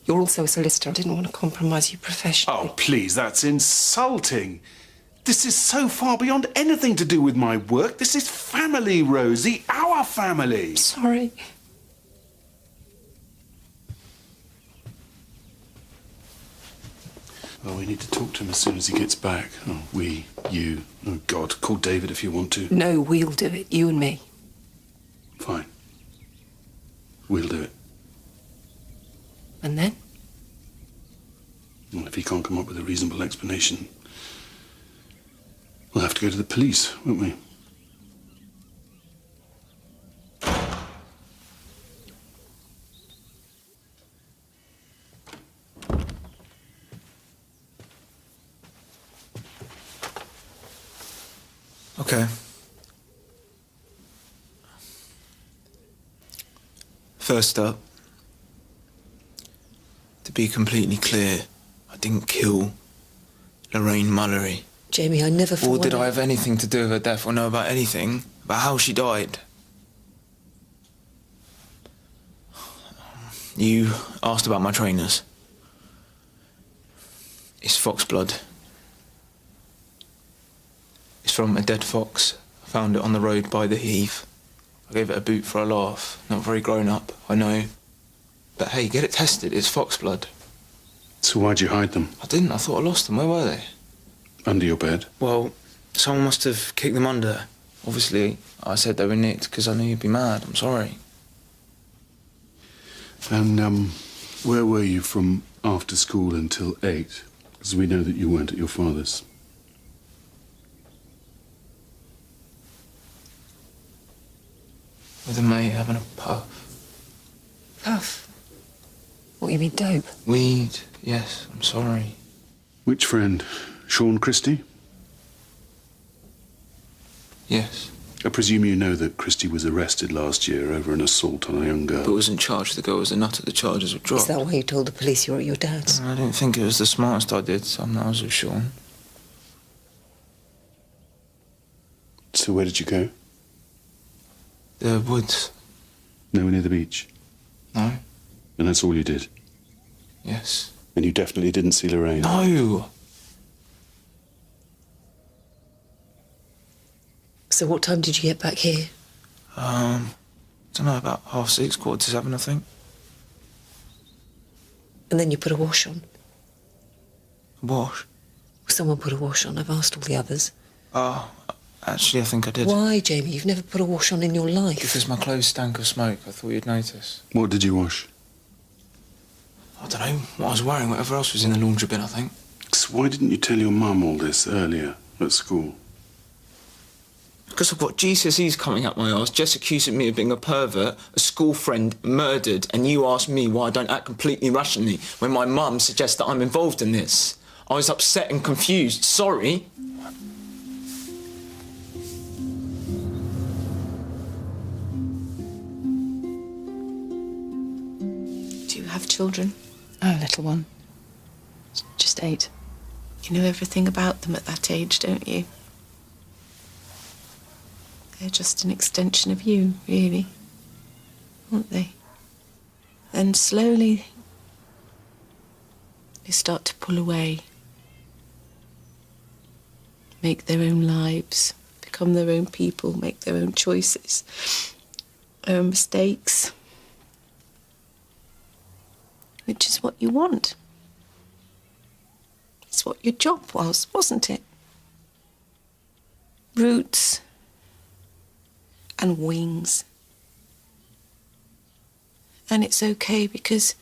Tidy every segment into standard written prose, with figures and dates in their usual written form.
You're also a solicitor. I didn't want to compromise you professionally. Oh, please, that's insulting. This is so far beyond anything to do with my work. This is family, Rosie. Our family. Sorry. Well, we need to talk to him as soon as he gets back. Oh, we, you. Oh, God, call David if you want to. No, we'll do it. You and me. Fine. We'll do it. And then? Well, if he can't come up with a reasonable explanation, we'll have to go to the police, won't we? Okay. First up, to be completely clear, I didn't kill Lorraine Mullery. Jamie, I never thought... Or did I have anything to do with her death or know about anything about how she died? You asked about my trainers. It's fox blood. It's from a dead fox. I found it on the road by the heath. I gave it a boot for a laugh. Not very grown up, I know. But hey, get it tested. It's fox blood. So why'd you hide them? I didn't. I thought I lost them. Where were they? Under your bed? Well, someone must have kicked them under. Obviously, I said they were nicked because I knew you'd be mad. I'm sorry. And, where were you from after school until 8? Because we know that you weren't at your father's. With a mate having a puff. Puff? What, you mean dope? Weed, yes, I'm sorry. Which friend? Sean Christie? Yes. I presume you know that Christie was arrested last year over an assault on a young girl. But wasn't charged. The girl was a nut at the charges were dropped. Is that why you told the police you were at your dad's? I didn't think it was the smartest I did, so I was with Sean. So where did you go? The woods. Nowhere near the beach? No. And that's all you did? Yes. And you definitely didn't see Lorraine? No! So what time did you get back here? Don't know, about 6:30, 7:15, I think. And then you put a wash on? Wash? Someone put a wash on. I've asked all the others. Oh, actually, I think I did. Why, Jamie? You've never put a wash on in your life. Because my clothes stank of smoke. I thought you'd notice. What did you wash? I don't know. What I was wearing, whatever else was in the laundry bin, I think. So why didn't you tell your mum all this earlier at school? Because I've got GCSEs coming up my arse, Jess accusing me of being a pervert, a school friend murdered, and you ask me why I don't act completely rationally when my mum suggests that I'm involved in this. I was upset and confused. Sorry. Do you have children? Oh, a little one. Just 8. You know everything about them at that age, don't you? They're just an extension of you, really, aren't they? Then slowly they start to pull away, make their own lives, become their own people, make their own choices, their own mistakes, which is what you want. It's what your job was, wasn't it? Roots and wings. And it's okay because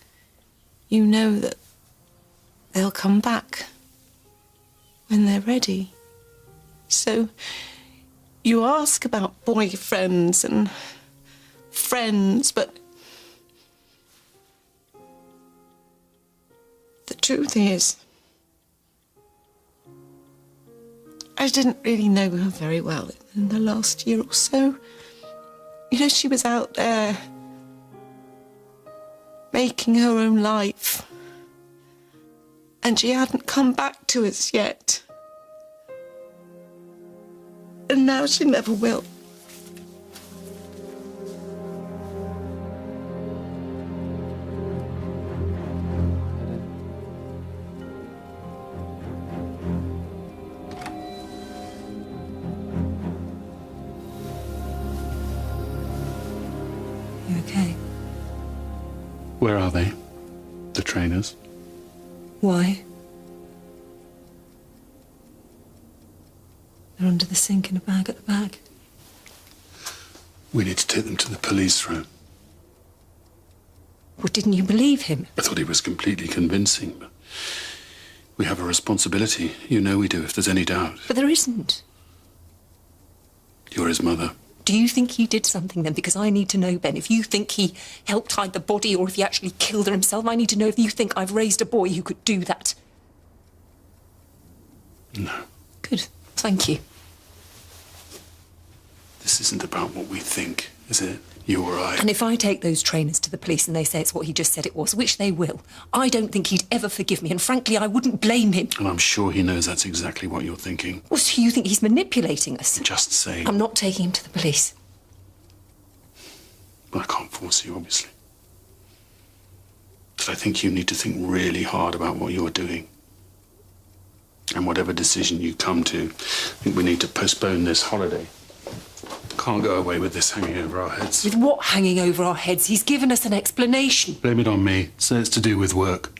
you know that they'll come back when they're ready. So you ask about boyfriends and friends, but the truth is, I didn't really know her very well in the last year or so. You know, she was out there making her own life. And she hadn't come back to us yet. And now she never will. Where are they? The trainers? Why? They're under the sink in a bag at the back. We need to take them to the police room. Well, didn't you believe him? I thought he was completely convincing, but we have a responsibility. You know we do, if there's any doubt. But there isn't. You're his mother. Do you think he did something then? Because I need to know, Ben. If you think he helped hide the body or if he actually killed her himself, I need to know if you think I've raised a boy who could do that. No. Good. Thank you. This isn't about what we think, is it? You or I. And if I take those trainers to the police and they say it's what he just said it was, which they will, I don't think he'd ever forgive me. And frankly, I wouldn't blame him. And I'm sure he knows that's exactly what you're thinking. Well, so you think he's manipulating us? Just saying. I'm not taking him to the police. But I can't force you, obviously. But I think you need to think really hard about what you're doing. And whatever decision you come to, I think we need to postpone this holiday. Can't go away with this hanging over our heads. With what hanging over our heads? He's given us an explanation. Blame it on me. Say it's to do with work.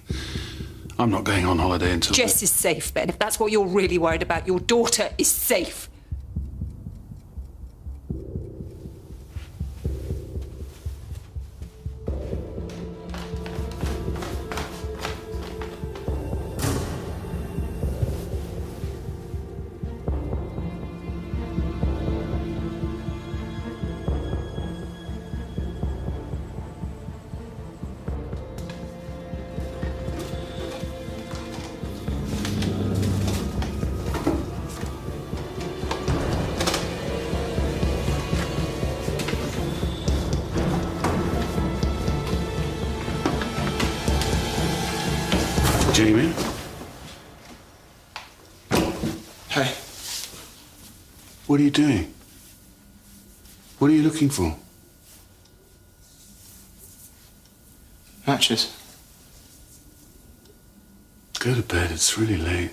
I'm not going on holiday until... Jess is safe, Ben. If that's what you're really worried about, your daughter is safe. Jamie? Hey. What are you doing? What are you looking for? Matches. Go to bed. It's really late.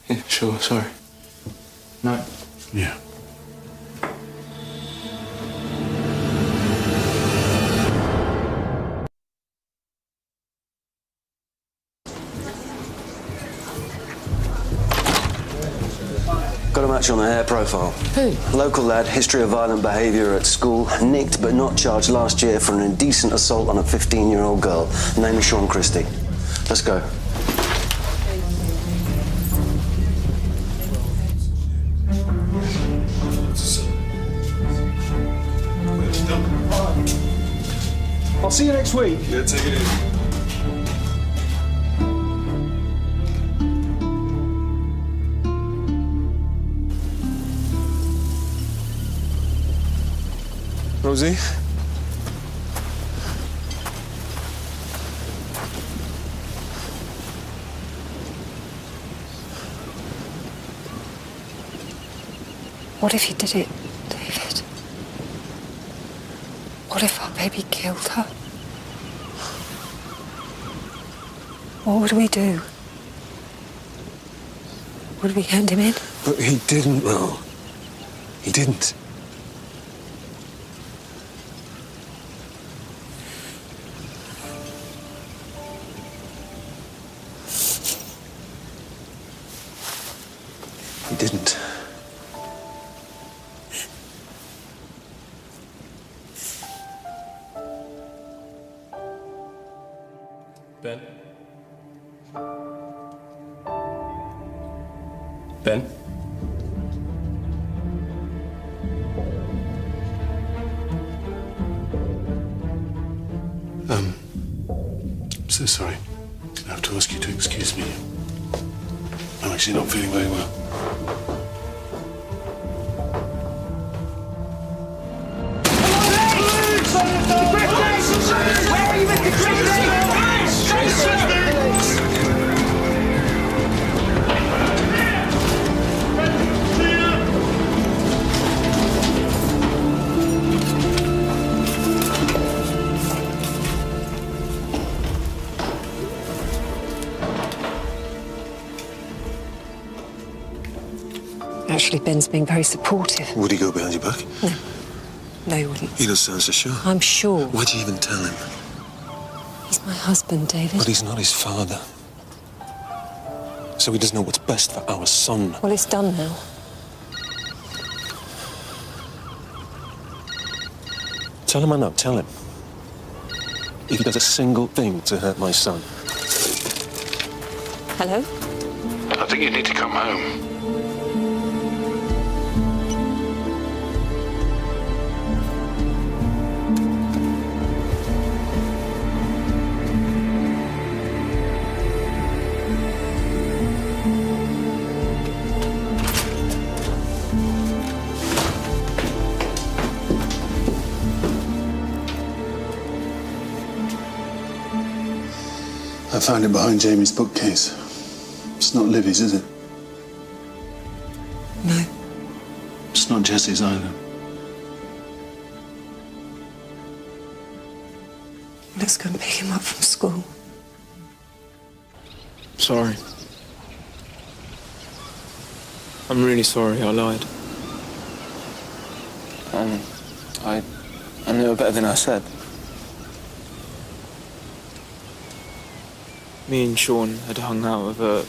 Yeah, sure, sorry. No. Yeah. Got a match on the hair profile. Who? Local lad, history of violent behaviour at school, nicked but not charged last year for an indecent assault on a 15-year-old girl. Name is Sean Christie. Let's go. I'll see you next week. Yeah, take it easy. Rosie? What if he did it, David? What if our baby killed her? What would we do? Would we hand him in? But he didn't, Mel. He didn't. He didn't. Ben? Ben? I'm so sorry. I have to ask you to excuse me. I'm actually not feeling very well. Actually, Ben's being very supportive. Would he go behind your back? No, he wouldn't. He does sound so sure. I'm sure. Why'd you even tell him? He's my husband, David. But he's not his father. So he doesn't know what's best for our son. Well, it's done now. Tell him I know, tell him. If he does a single thing to hurt my son. Hello? I think you need to come home. I found it behind Jamie's bookcase. It's not Livy's, is it? No. It's not Jessie's either. Let's go and pick him up from school. Sorry. I'm really sorry I lied. I knew better than I said. Me and Sean had hung out with her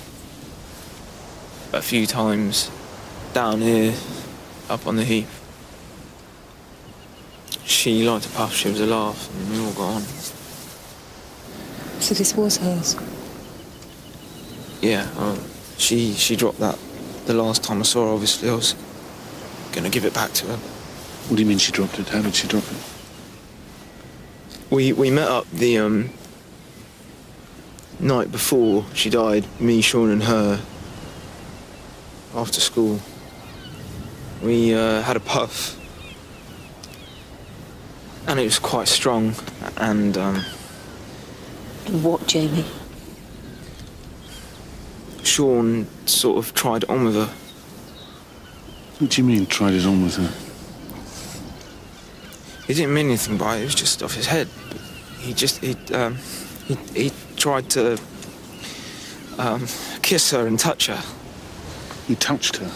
a few times down here, up on the heath. She liked to puff, she was a laugh, and we all got on. So this was hers? Yeah, she dropped that the last time I saw her. Obviously, I was going to give it back to her. What do you mean she dropped it? How did she drop it? We met up the night before she died, me, Sean and her, after school. We had a puff, and it was quite strong, and What, Jamie? Sean sort of tried it on with her. What do you mean, tried it on with her? He didn't mean anything by it, it was just off his head. He tried to kiss her and touch her. He touched her?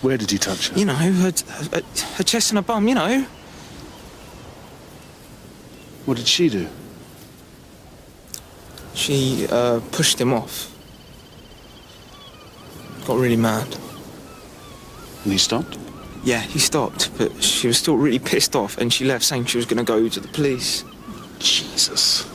Where did he touch her? You know, her chest and her bum, you know. What did she do? She pushed him off. Got really mad. And he stopped? Yeah, he stopped, but she was still really pissed off, and she left saying she was going to go to the police. Jesus.